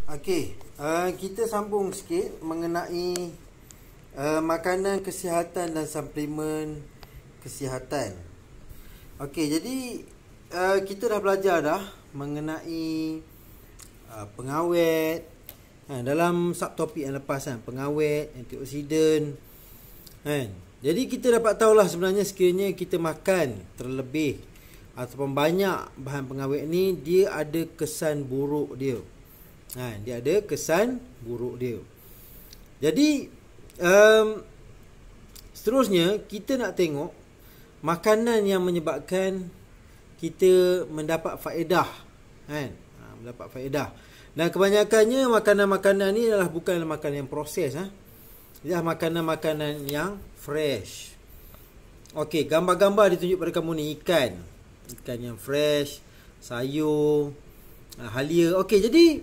Okey, kita sambung sikit mengenai makanan kesihatan dan suplemen kesihatan. Okey, jadi kita dah belajar dah mengenai pengawet dalam subtopik yang lepas kan, pengawet, antioksidan kan. Jadi kita dapat tahulah sebenarnya sekiranya kita makan terlebih ataupun banyak bahan pengawet ni, dia ada kesan buruk dia. Dia ada kesan buruk dia. Jadi seterusnya kita nak tengok makanan yang menyebabkan kita mendapat faedah kan, mendapat faedah. Dan kebanyakannya makanan-makanan ni adalah bukan makanan yang proses Dia makanan-makanan yang fresh. Okey, gambar-gambar ditunjuk pada kamu ni ikan yang fresh, sayur, halia. Okey, jadi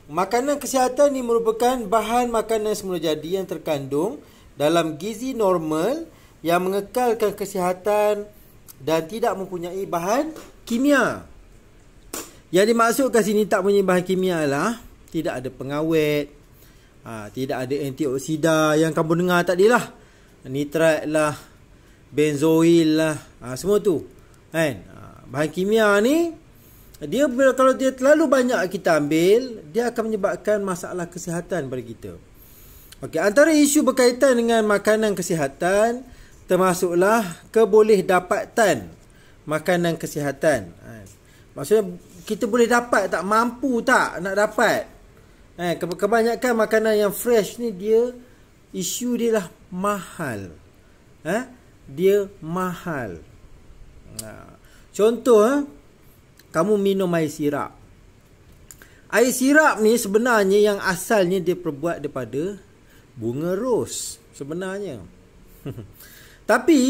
makanan kesihatan ni merupakan bahan makanan semula jadi yang terkandung dalam gizi normal yang mengekalkan kesihatan dan tidak mempunyai bahan kimia. Yang dimaksudkan sini tak punya bahan kimia lah, tidak ada pengawet, tidak ada antioksida yang kamu dengar tadi lah, nitrat lah, benzoil lah, semua tu kan. Bahan kimia ni dia kalau dia terlalu banyak kita ambil, dia akan menyebabkan masalah kesihatan pada kita. Okey, antara isu berkaitan dengan makanan kesihatan termasuklah keboleh-dapatan makanan kesihatan. Maksudnya kita boleh dapat tak, mampu tak nak dapat. Kebanyakan makanan yang fresh ni dia isu dia lah mahal. Dia mahal. Contoh kamu minum air sirap. Air sirap ni sebenarnya yang asalnya dia terbuat daripada bunga ros sebenarnya. Tapi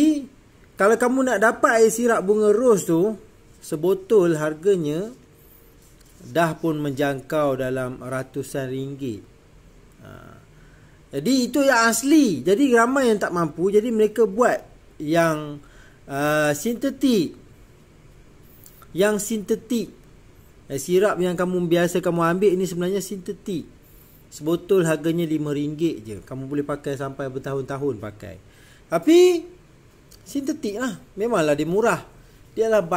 kalau kamu nak dapat air sirap bunga ros tu, sebotol harganya dah pun menjangkau dalam ratusan ringgit. Jadi itu yang asli. Jadi ramai yang tak mampu, jadi mereka buat yang sintetik. Yang sintetik. Sirap yang biasa kamu ambil ini sebenarnya sintetik. Sebotol harganya RM5 je. Kamu boleh pakai sampai bertahun-tahun pakai. Tapi sintetik lah. Memanglah dia murah. Dia adalah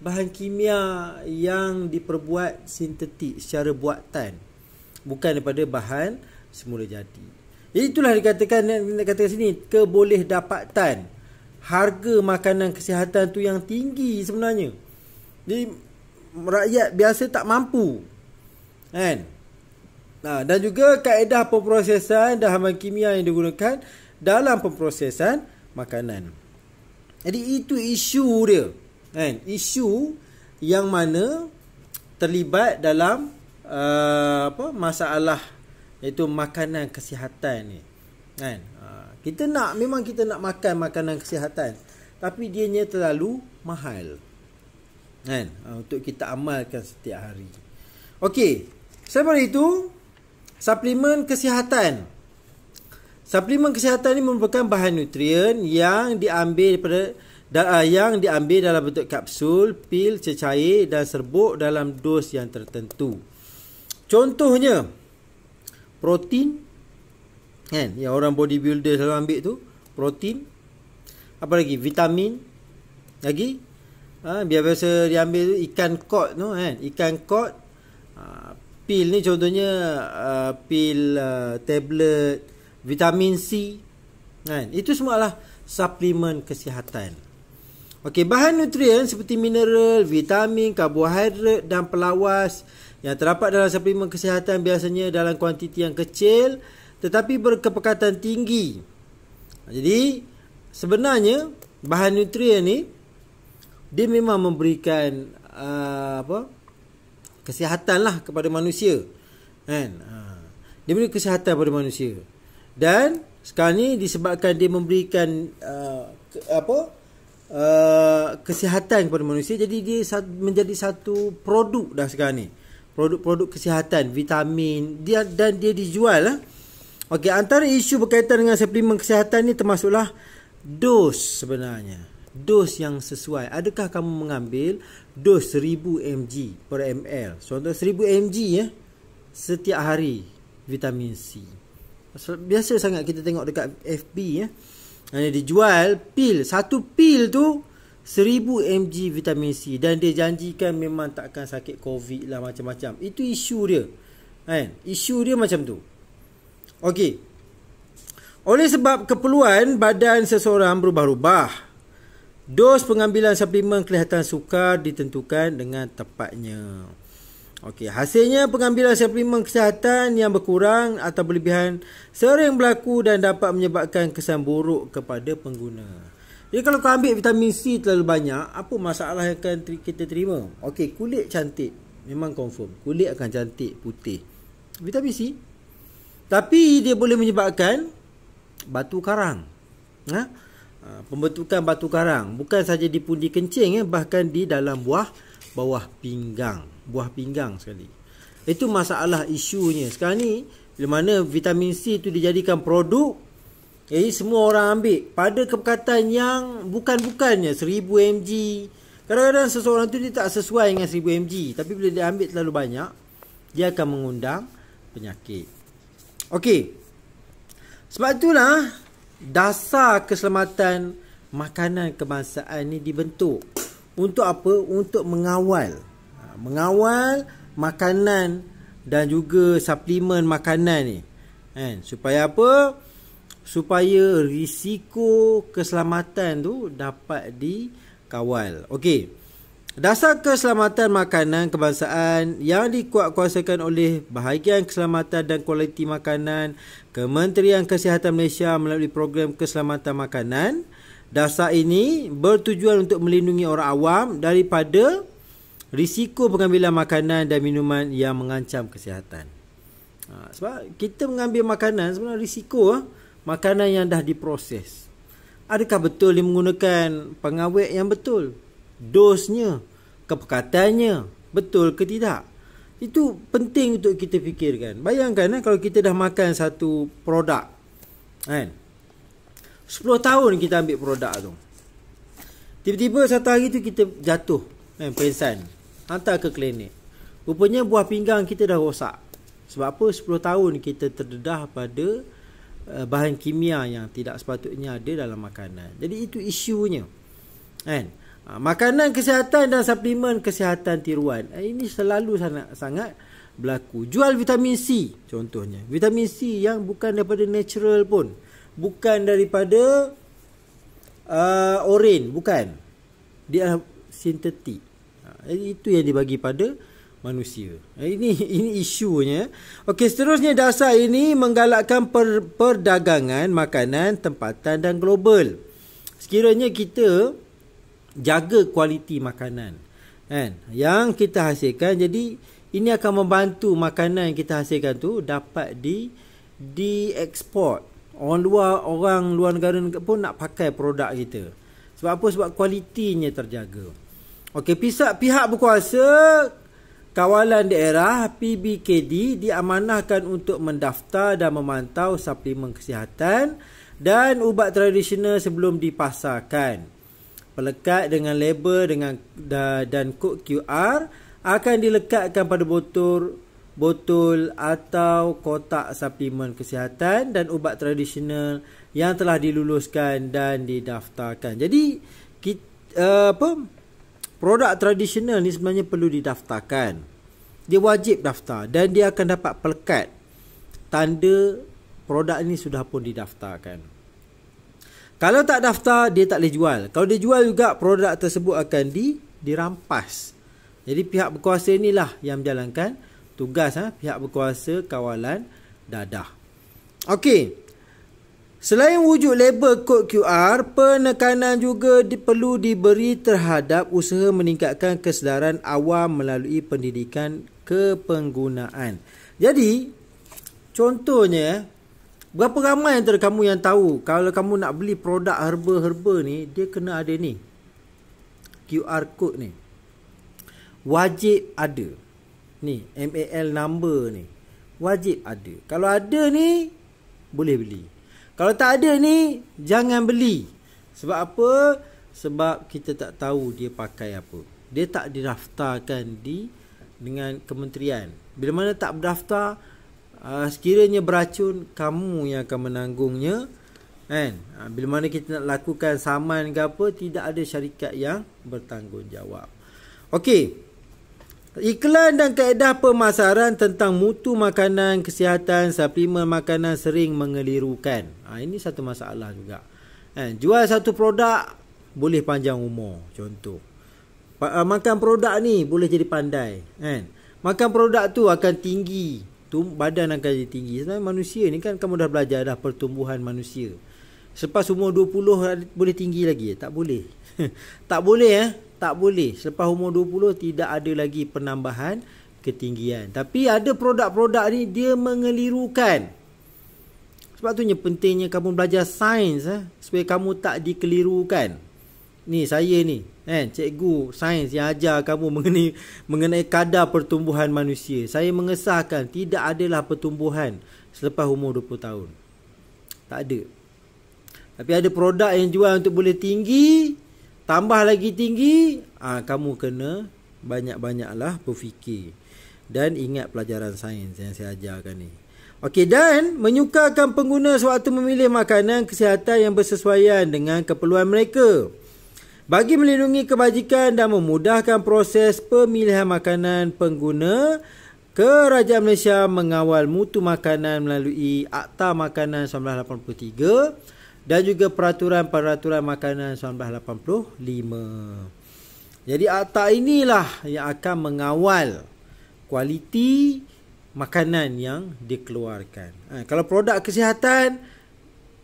bahan kimia yang diperbuat sintetik secara buatan, bukan daripada bahan semula jadi. Jadi itulah dikatakan sini, keboleh-dapatan. Harga makanan kesihatan tu yang tinggi sebenarnya. Jadi rakyat biasa tak mampu kan. Dan juga kaedah pemprosesan dan bahan kimia yang digunakan dalam pemprosesan makanan. Jadi itu isu dia kan, isu yang mana terlibat dalam masalah iaitu makanan kesihatan ni kan. Memang kita nak makan makanan kesihatan, tapi dianya terlalu mahal kan, untuk kita amalkan setiap hari. Okey, selepas itu suplemen kesihatan. Suplemen kesihatan ni merupakan bahan nutrien yang diambil dalam bentuk kapsul, pil, cecair dan serbuk dalam dos yang tertentu. Contohnya protein kan, yang orang bodybuilder selalu ambil tu, protein. Apa lagi? Vitamin. Lagi biasa diambil tu ikan kod tu kan, ikan kod. Pil ni contohnya pil tablet vitamin C kan. Itu semua adalah suplemen kesihatan. Okey, bahan nutrien seperti mineral, vitamin, karbohidrat dan pelawas yang terdapat dalam suplemen kesihatan biasanya dalam kuantiti yang kecil tetapi berkepekatan tinggi. Jadi sebenarnya bahan nutrien ni dia memang memberikan kesihatan lah kepada manusia kan. Dia beri kesihatan kepada manusia. Dan sekarang ni disebabkan dia memberikan kesihatan kepada manusia, jadi dia menjadi satu produk dah sekarang ni. Produk-produk kesihatan, vitamin dia, dan dia dijual lah. Okey, antara isu berkaitan dengan suplemen kesihatan ni termasuklah dos sebenarnya. Dos yang sesuai. Adakah kamu mengambil dos 1000 mg per ml? Contoh 1000 mg setiap hari vitamin C. Biasa sangat kita tengok dekat FB ya. Dijual pil, satu pil tu 1000 mg vitamin C, dan dia janjikan memang takkan sakit COVID lah, macam-macam. Itu isu dia. Kan? Isu dia macam tu. Okey. Oleh sebab keperluan badan seseorang berubah-ubah, dos pengambilan suplemen kelihatan sukar ditentukan dengan tepatnya. Okey, hasilnya pengambilan suplemen kesihatan yang berkurang atau berlebihan sering berlaku dan dapat menyebabkan kesan buruk kepada pengguna. Jadi kalau kau ambil vitamin C terlalu banyak, apa masalah yang akan kita terima? Okey, kulit cantik, memang confirm. Kulit akan cantik, putih. Vitamin C. Tapi dia boleh menyebabkan batu karang. Pembentukan batu karang. Bukan saja di pundi kencing, bahkan di dalam bawah pinggang. Buah pinggang sekali. Itu masalah isunya. Sekarang ni, bila mana vitamin C tu dijadikan produk, jadi semua orang ambil pada kepekatan yang bukan-bukannya, 1000 mg. Kadang-kadang seseorang tu dia tak sesuai dengan 1000 mg, tapi bila dia ambil terlalu banyak, dia akan mengundang penyakit. Okey. Sebab itulah dasar keselamatan makanan kebangsaan ni dibentuk. Untuk apa? Untuk mengawal makanan dan juga suplemen makanan ni. Supaya apa? Supaya risiko keselamatan tu dapat dikawal. Okey. Dasar keselamatan makanan kebangsaan yang dikuatkuasakan oleh Bahagian Keselamatan dan Kualiti Makanan Kementerian Kesihatan Malaysia melalui program keselamatan makanan. Dasar ini bertujuan untuk melindungi orang awam daripada risiko pengambilan makanan dan minuman yang mengancam kesihatan. Sebab kita mengambil makanan sebenarnya risiko makanan yang dah diproses. Adakah betul dia menggunakan pengawet yang betul? Dosnya, kepekatannya betul ke tidak? Itu penting untuk kita fikirkan. Bayangkan kalau kita dah makan satu produk, 10 tahun kita ambil produk tu, tiba-tiba satu hari tu kita jatuh, pengsan, hantar ke klinik. Rupanya buah pinggang kita dah rosak. Sebab apa? 10 tahun kita terdedah pada bahan kimia yang tidak sepatutnya ada dalam makanan. Jadi itu isunya. Makanan kesihatan dan suplemen kesihatan tiruan, ini selalu sangat berlaku. Jual vitamin C contohnya. Vitamin C yang bukan daripada natural pun. Bukan daripada oren, bukan. Dia sintetik. Jadi itu yang dibagi pada manusia. Ini isunya. Okey, seterusnya dasar ini menggalakkan perdagangan makanan tempatan dan global. Sekiranya kita jaga kualiti makanan yang kita hasilkan, jadi ini akan membantu makanan yang kita hasilkan tu dapat dieksport. Orang luar negara pun nak pakai produk kita. Sebab apa? Sebab kualitinya terjaga. Okey, pihak berkuasa kawalan daerah PBKD diamanahkan untuk mendaftar dan memantau suplemen kesihatan dan ubat tradisional sebelum dipasarkan. Pelekat dengan label dan kod QR akan dilekatkan pada botol atau kotak suplemen kesihatan dan ubat tradisional yang telah diluluskan dan didaftarkan. Jadi produk tradisional ni sebenarnya perlu didaftarkan. Dia wajib daftar dan dia akan dapat pelekat tanda produk ini sudah pun didaftarkan. Kalau tak daftar, dia tak boleh jual. Kalau dia jual juga, produk tersebut akan dirampas. Jadi pihak berkuasa inilah yang menjalankan tugas pihak berkuasa kawalan dadah. Okey. Selain wujud label kod QR, penekanan juga perlu diberi terhadap usaha meningkatkan kesedaran awam melalui pendidikan kepenggunaan. Jadi, contohnya, berapa ramai antara kamu yang tahu kalau kamu nak beli produk herba-herba ni, dia kena ada ni, QR code ni. Wajib ada. Ni, MAL number ni. Wajib ada. Kalau ada ni, boleh beli. Kalau tak ada ni, jangan beli. Sebab apa? Sebab kita tak tahu dia pakai apa. Dia tak didaftarkan dengan kementerian. Bila mana tak berdaftar, sekiranya beracun, kamu yang akan menanggungnya, kan? Bila mana kita nak lakukan saman ke apa, tidak ada syarikat yang bertanggungjawab. Okey. Iklan dan kaedah pemasaran tentang mutu makanan, kesihatan, suplemen makanan sering mengelirukan. Ini satu masalah juga. Jual satu produk boleh panjang umur, contoh. Makan produk ni boleh jadi pandai, kan? Makan produk tu akan tinggi, badan akan jadi tinggi. Sebenarnya manusia ni kan kamu dah belajar dah pertumbuhan manusia. Selepas umur 20 boleh tinggi lagi? Tak boleh. Tak boleh tak boleh. Selepas umur 20 tidak ada lagi penambahan ketinggian. Tapi ada produk-produk ni dia mengelirukan. Sebab tu pentingnya kamu belajar sains supaya kamu tak dikelirukan. Ni saya ni, cikgu sains yang ajar kamu mengenai kadar pertumbuhan manusia. Saya mengesahkan tidak adalah pertumbuhan selepas umur 20 tahun. Tak ada. Tapi ada produk yang jual untuk boleh tinggi, tambah lagi tinggi, kamu kena banyak-banyaklah berfikir dan ingat pelajaran sains yang saya ajarkan ni. Okey, dan menyukarkan pengguna sewaktu memilih makanan kesihatan yang bersesuaian dengan keperluan mereka. Bagi melindungi kebajikan dan memudahkan proses pemilihan makanan pengguna, Kerajaan Malaysia mengawal mutu makanan melalui Akta Makanan 1983 dan juga Peraturan Makanan 1985. Jadi akta inilah yang akan mengawal kualiti makanan yang dikeluarkan. Kalau produk kesihatan,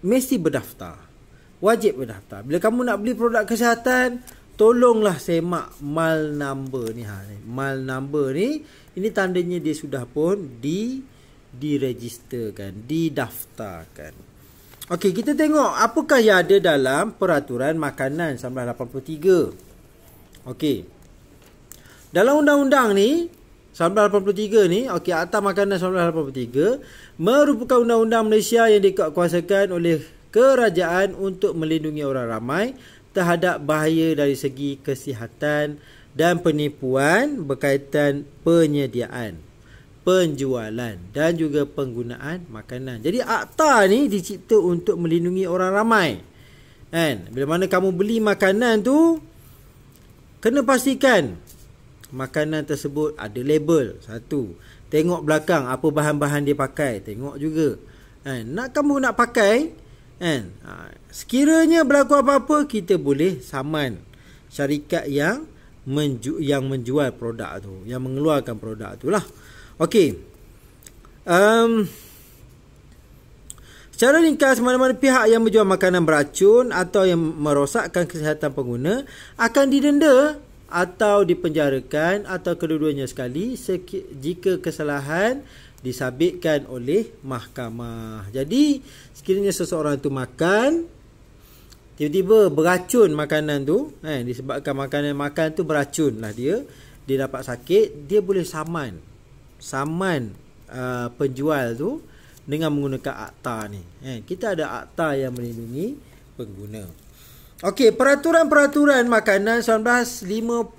mesti berdaftar. Wajib berdaftar. Bila kamu nak beli produk kesihatan, tolonglah semak mal number ni. Mal number ni, ini tandanya dia sudah pun diregisterkan, didaftarkan. Okey, kita tengok apakah yang ada dalam Peraturan Makanan 1983. Okey. Dalam undang-undang ni 1983 ni, okey, Akta Makanan 1983 merupakan undang-undang Malaysia yang dikuatkuasakan oleh kerajaan untuk melindungi orang ramai terhadap bahaya dari segi kesihatan dan penipuan berkaitan penyediaan, penjualan dan juga penggunaan makanan. Jadi akta ni dicipta untuk melindungi orang ramai. Kan? Bila mana kamu beli makanan tu, kena pastikan makanan tersebut ada label. Satu, tengok belakang apa bahan-bahan dia pakai, tengok juga. Kan? Kamu nak pakai, kan? Sekiranya berlaku apa-apa, kita boleh saman syarikat yang menjual produk tu, yang mengeluarkan produk tu lah. Okey. Secara ringkas, mana-mana pihak yang menjual makanan beracun atau yang merosakkan kesihatan pengguna akan didenda atau dipenjarakan atau kedua-duanya sekali jika kesalahan disabitkan oleh mahkamah. Jadi, sekiranya seseorang tu makan, tiba-tiba beracun makanan tu, disebabkan makanan makan tu beracun lah dia dapat sakit, dia boleh saman penjual tu dengan menggunakan akta ni. Kita ada akta yang melindungi pengguna. Okey, Peraturan Makanan 1985.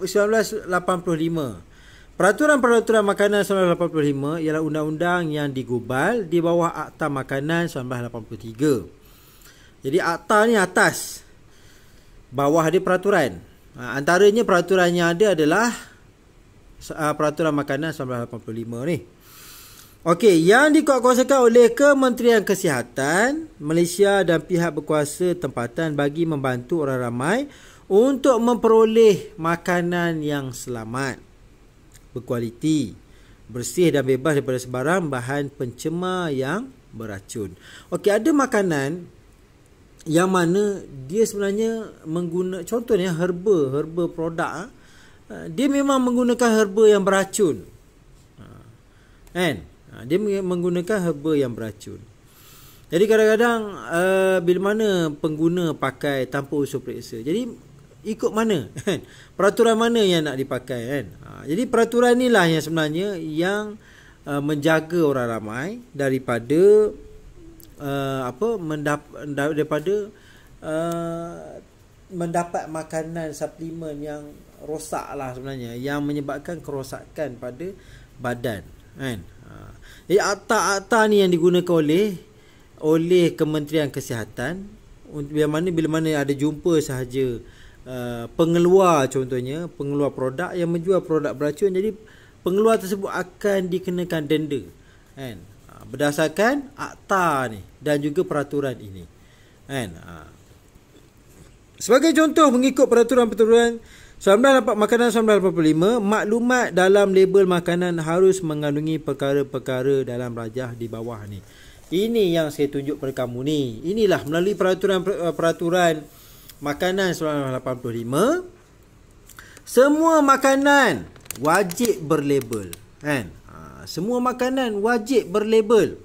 Peraturan Makanan 1985 ialah undang-undang yang digubal di bawah Akta Makanan 1983. Jadi akta ni atas, bawah dia peraturan. Antaranya peraturan yang ada adalah Peraturan Makanan 1985 ni. Okey, yang dikuatkuasakan oleh Kementerian Kesihatan Malaysia dan pihak berkuasa tempatan bagi membantu orang ramai untuk memperoleh makanan yang selamat, berkualiti, bersih dan bebas daripada sebarang bahan pencemar yang beracun. Okey, ada makanan yang mana dia sebenarnya contohnya herba produk, dia memang menggunakan herba yang beracun. Kan? Dia menggunakan herba yang beracun. Jadi kadang-kadang bila mana pengguna pakai tanpa usul periksa, jadi ikut mana? Peraturan mana yang nak dipakai, kan? Jadi peraturan inilah yang sebenarnya yang menjaga orang ramai daripada mendapat makanan suplemen yang rosak lah sebenarnya, yang menyebabkan kerosakan pada badan. kan. Akta-akta ni yang digunakan oleh Kementerian Kesihatan, bila mana ada jumpa sahaja pengeluar, contohnya pengeluar produk yang menjual produk beracun, jadi pengeluar tersebut akan dikenakan denda, kan, berdasarkan akta ni dan juga peraturan ini, kan. Sebagai contoh, mengikut peraturan 1985, maklumat dalam label makanan harus mengandungi perkara-perkara dalam rajah di bawah ni. Ini yang saya tunjuk pada kamu ni. Inilah melalui peraturan makanan 1985, semua makanan wajib berlabel, kan. Semua makanan wajib berlabel.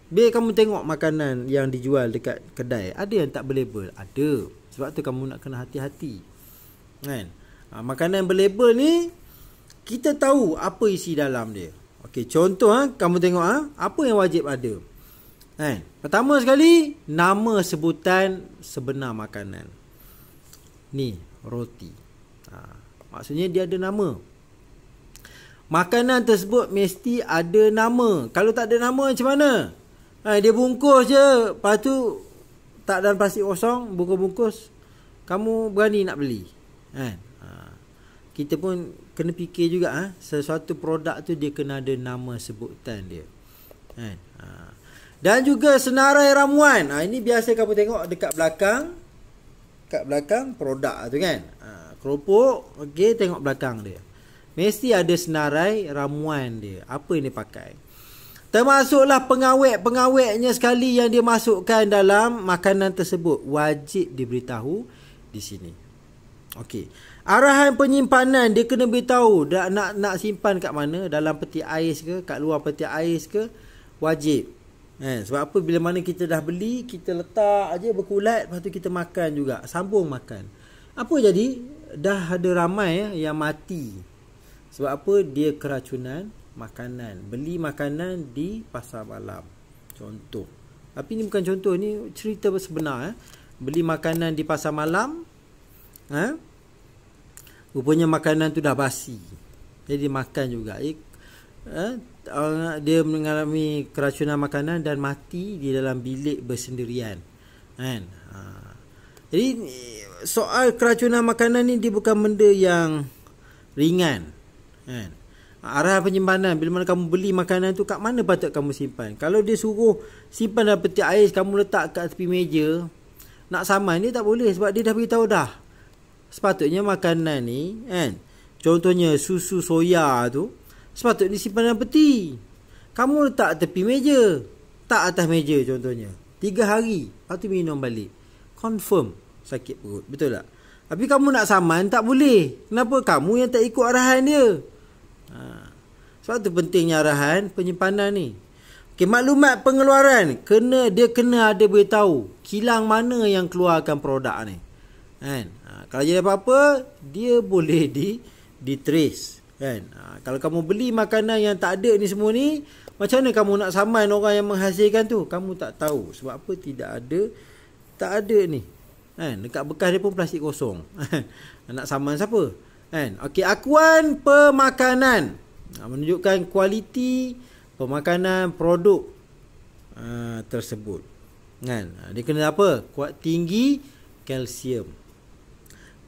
Bila kamu tengok makanan yang dijual dekat kedai, ada yang tak berlabel? Ada. Sebab tu kamu nak kena hati-hati, kan. Makanan berlabel ni kita tahu apa isi dalam dia. Okey, contoh kamu tengok apa yang wajib ada, kan. Pertama sekali, nama sebutan sebenar makanan. Ni roti. Maksudnya dia ada nama. Makanan tersebut mesti ada nama. Kalau tak ada nama macam mana? Dia bungkus je, lepas tu tak dalam plastik kosong, bungkus-bungkus, kamu berani nak beli, kan. Kita pun kena fikir juga, sesuatu produk tu dia kena ada nama sebutan dia, kan. Dan juga senarai ramuan. Ini biasa kamu tengok dekat belakang produk tu, kan. Keropok, okey, tengok belakang dia, mesti ada senarai ramuan dia, apa yang dia pakai. Termasuklah pengawet-pengawetnya sekali yang dia masukkan dalam makanan tersebut, wajib diberitahu di sini. Okey. Arahan penyimpanan dia kena beritahu nak simpan kat mana, dalam peti ais ke, kat luar peti ais ke, wajib. Sebab apa, bila mana kita dah beli, kita letak aja berkulat, lepas tu kita makan juga, sambung makan. Apa jadi? Dah ada ramai yang mati. Sebab apa? Dia keracunan makanan. Beli makanan di pasar malam, contoh. Tapi ni bukan contoh, ni cerita sebenar. Beli makanan di pasar malam, rupanya makanan tu dah basi, jadi makan juga. Dia mengalami keracunan makanan dan mati di dalam bilik bersendirian, kan. Jadi soal keracunan makanan ni dia bukan benda yang ringan, kan. Arahan penyimpanan, bila mana kamu beli makanan tu, kat mana patut kamu simpan. Kalau dia suruh simpan dalam peti ais, kamu letak kat tepi meja, nak saman dia tak boleh, sebab dia dah beritahu dah. Sepatutnya makanan ni, kan, contohnya susu soya tu, sepatutnya disimpan dalam peti. Kamu letak tepi meja, tak atas meja contohnya, 3 hari, lepas tu minum balik, confirm sakit perut, betul tak? Tapi kamu nak saman, tak boleh. Kenapa? Kamu yang tak ikut arahan dia. Sebab tu pentingnya arahan penyimpanan ni. Okay, maklumat pengeluaran, dia kena ada beritahu kilang mana yang keluarkan produk ni, kan. Kalau jadi apa-apa, dia boleh di trace, kan. Kalau kamu beli makanan yang tak ada ni semua ni, macam mana kamu nak saman orang yang menghasilkan tu? Kamu tak tahu. Sebab apa? Tak ada ni, kan. Dekat bekas dia pun plastik kosong. Nak saman siapa, kan. Okey, akuan pemakanan menunjukkan kualiti pemakanan produk tersebut, kan. Dia kena apa? Tinggi kalsium,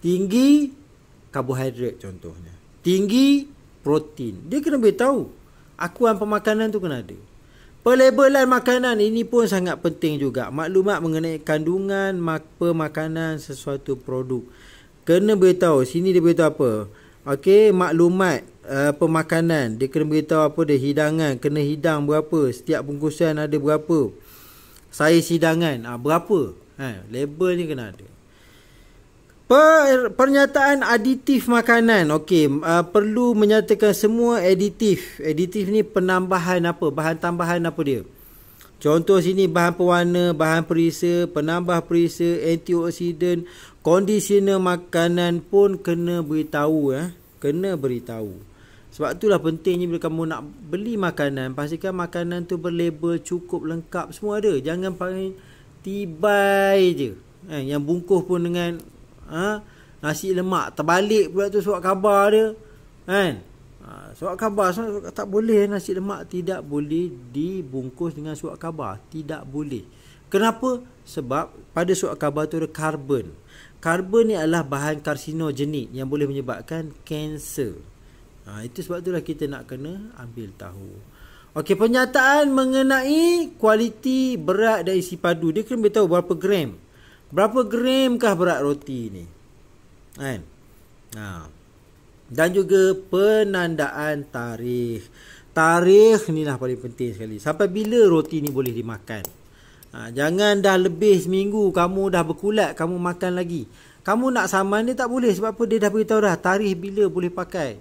tinggi karbohidrat contohnya, tinggi protein. Dia kena beritahu. Akuan pemakanan tu kena ada. Pelabelan makanan ini pun sangat penting juga. Maklumat mengenai kandungan pemakanan sesuatu produk kena beritahu. Sini dia beritahu apa? Okey, maklumat pemakanan, dia kena beritahu apa dia, hidangan, kena hidang berapa, setiap bungkusan ada berapa, saiz hidangan berapa, label ni kena ada. Pernyataan aditif makanan. Okey, perlu menyatakan semua aditif. Aditif ni penambahan apa, bahan tambahan apa dia. Contoh sini, bahan pewarna, bahan perisa, penambah perisa, antioksidan, kondisioner makanan pun kena beritahu, kena beritahu. Sebab itulah pentingnya bila kamu nak beli makanan, pastikan makanan tu berlabel cukup lengkap, semua ada. Jangan pakai tibai je, yang bungkus pun dengan nasi lemak, terbalik pula tu surat khabar dia, kan. Surat khabar tak boleh. Nasi lemak tidak boleh dibungkus dengan surat khabar. Tidak boleh. Kenapa? Sebab pada surat khabar tu ada karbon. Karbon ni adalah bahan karsinogenik yang boleh menyebabkan kanser. Itu sebab itulah kita nak kena ambil tahu. Okey, pernyataan mengenai kualiti berat dan isi padu. Dia kena beritahu berapa gram. Berapa gramkah berat roti ni? Kan? Dan juga penandaan tarikh. Tarikh ni lah paling penting sekali. Sampai bila roti ni boleh dimakan? Jangan dah lebih seminggu kamu dah berkulat, kamu makan lagi. Kamu nak saman dia tak boleh. Sebab apa? Dia dah beritahu dah tarikh bila boleh pakai.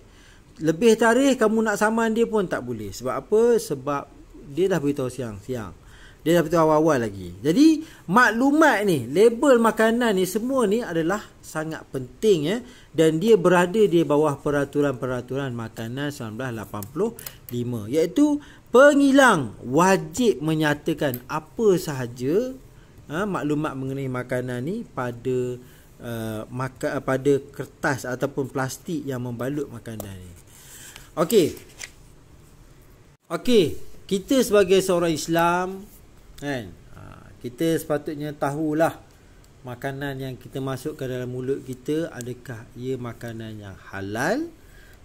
Lebih tarikh kamu nak saman dia pun tak boleh. Sebab apa? Sebab dia dah beritahu siang-siang. Dia dah beritahu awal-awal lagi. Jadi maklumat ni, label makanan ni, semua ni adalah sangat penting dan dia berada di bawah peraturan-peraturan makanan 1985, iaitu pengilang wajib menyatakan apa sahaja maklumat mengenai makanan ni pada pada kertas ataupun plastik yang membalut makanan ni. Okey, kita sebagai seorang Islam kan, kita sepatutnya tahulah makanan yang kita masukkan dalam mulut kita, adakah ia makanan yang halal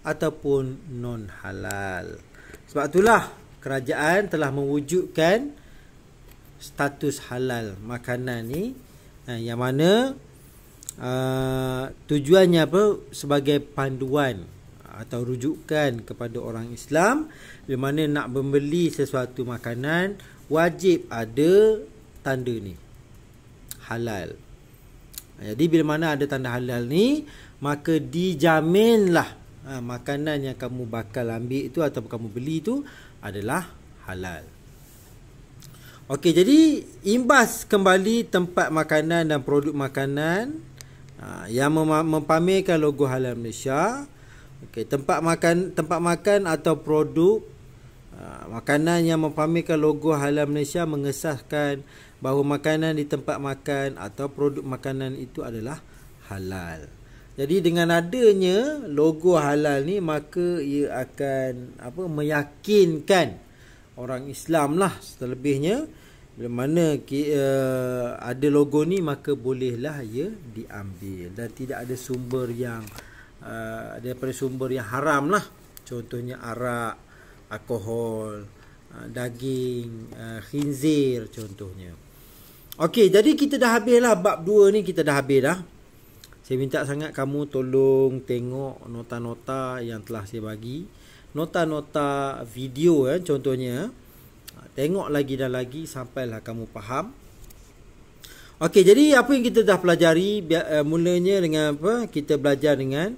ataupun non halal. Sebab itulah kerajaan telah mewujudkan status halal makanan ni, yang mana tujuannya apa? Sebagai panduan atau rujukan kepada orang Islam, di mana nak membeli sesuatu makanan wajib ada tanda ni, halal. Jadi bila mana ada tanda halal ni, maka dijaminlah makanan yang kamu bakal ambil itu atau kamu beli itu adalah halal. Okey, jadi imbas kembali tempat makanan dan produk makanan yang mempamerkan logo halal Malaysia. Okey, tempat makan atau produk makanan yang mempamerkan logo halal Malaysia mengesahkan bahawa makanan di tempat makan atau produk makanan itu adalah halal. Jadi dengan adanya logo halal ni, maka ia akan meyakinkan orang Islam lah selebihnya, bila mana ada logo ni, maka bolehlah ia diambil dan tidak ada sumber yang daripada sumber yang haram lah. Contohnya arak, alkohol, daging khinzir contohnya. Okey, jadi kita dah habis lah bab 2 ni, kita dah habis dah. Saya minta sangat kamu tolong tengok nota-nota yang telah saya bagi. Nota-nota video contohnya. Tengok lagi dan lagi sampailah kamu faham. Okey, jadi apa yang kita dah pelajari mulanya dengan apa? Kita belajar dengan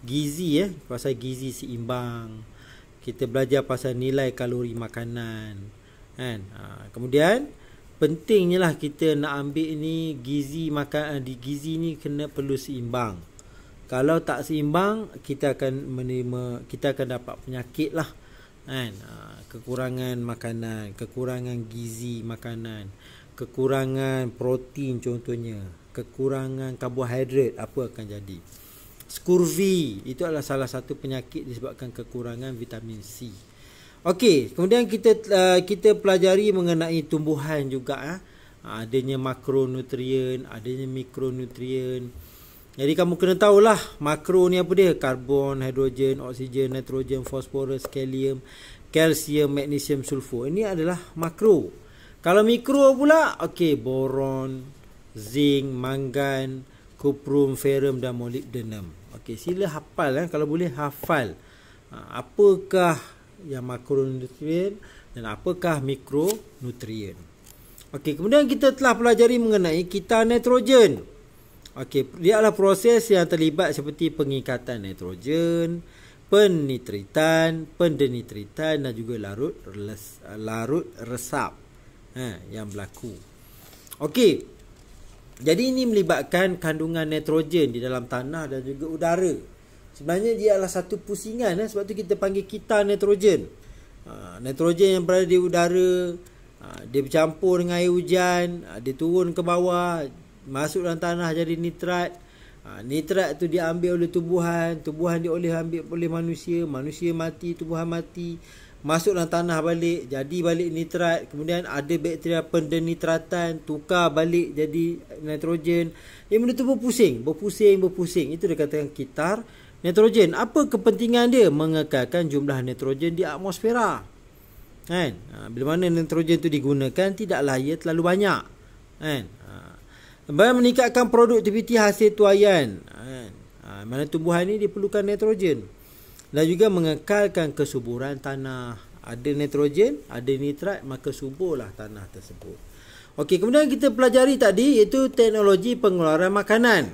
gizi pasal gizi seimbang. Kita belajar pasal nilai kalori makanan kan. Kemudian pentingnya lah kita nak ambil ni gizi makan, di gizi ni perlu seimbang. Kalau tak seimbang, kita akan dapat penyakit lah kan. Kekurangan makanan, kekurangan gizi makanan, kekurangan protein contohnya, kekurangan karbohidrat, apa akan jadi? Scurvy, itu adalah salah satu penyakit disebabkan kekurangan vitamin C. Okey, kemudian kita pelajari mengenai tumbuhan juga adanya makronutrien, adanya mikronutrien. Jadi kamu kena tahulah makro ni apa dia? Karbon, hidrogen, oksigen, nitrogen, fosforus, kalium, kalsium, magnesium, sulfur. Ini adalah makro. Kalau mikro pula, okey, boron, zinc, mangan, kuprum, ferrum dan molybdenum. Okey, sila hafal kalau boleh hafal. Apakah yang makronutrien dan apakah mikronutrien. Okey, kemudian kita telah pelajari mengenai kita nitrogen. Okey, dia adalah proses yang terlibat seperti pengikatan nitrogen, pennitritan, pendenitritan dan juga larut resap yang berlaku. Okey, jadi ini melibatkan kandungan nitrogen di dalam tanah dan juga udara. Sebenarnya dia adalah satu pusingan sebab tu kita panggil kita nitrogen. Nitrogen yang berada di udara, dia bercampur dengan air hujan, dia turun ke bawah, masuk dalam tanah jadi nitrat, Nitrat tu diambil oleh tumbuhan, tumbuhan ambil oleh manusia, manusia mati, tumbuhan mati, masuk dalam tanah balik, jadi balik nitrat. Kemudian ada bakteria pendenitratan, tukar balik jadi nitrogen. Benda tu berpusing. Itu dikatakan kitar nitrogen. Apa kepentingan dia? Mengekalkan jumlah nitrogen di atmosfera. Kan? Bila mana nitrogen tu digunakan, tidaklah ia terlalu banyak. Kan? Meningkatkan produktiviti hasil tuaian. Mana tumbuhan ni diperlukan nitrogen. Dan juga mengekalkan kesuburan tanah. Ada nitrogen, ada nitrat, maka suburlah tanah tersebut. Okey, kemudian kita pelajari tadi iaitu teknologi pengeluaran makanan.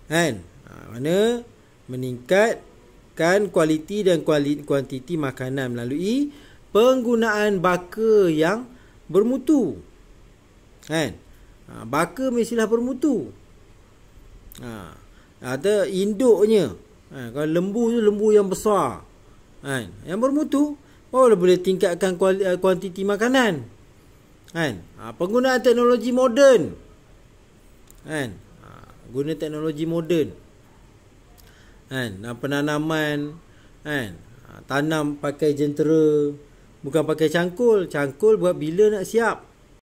Kan? Mana meningkatkan kualiti dan kuantiti makanan melalui penggunaan baka yang bermutu. Kan? Baka mestilah bermutu. Ada induknya. Kalau lembu tu lembu yang besar. Yang bermutu, boleh tingkatkan kuantiti makanan. Penggunaan teknologi moden. Guna teknologi moden. Penanaman, tanam pakai jentera, bukan pakai cangkul. Cangkul buat bila nak siap.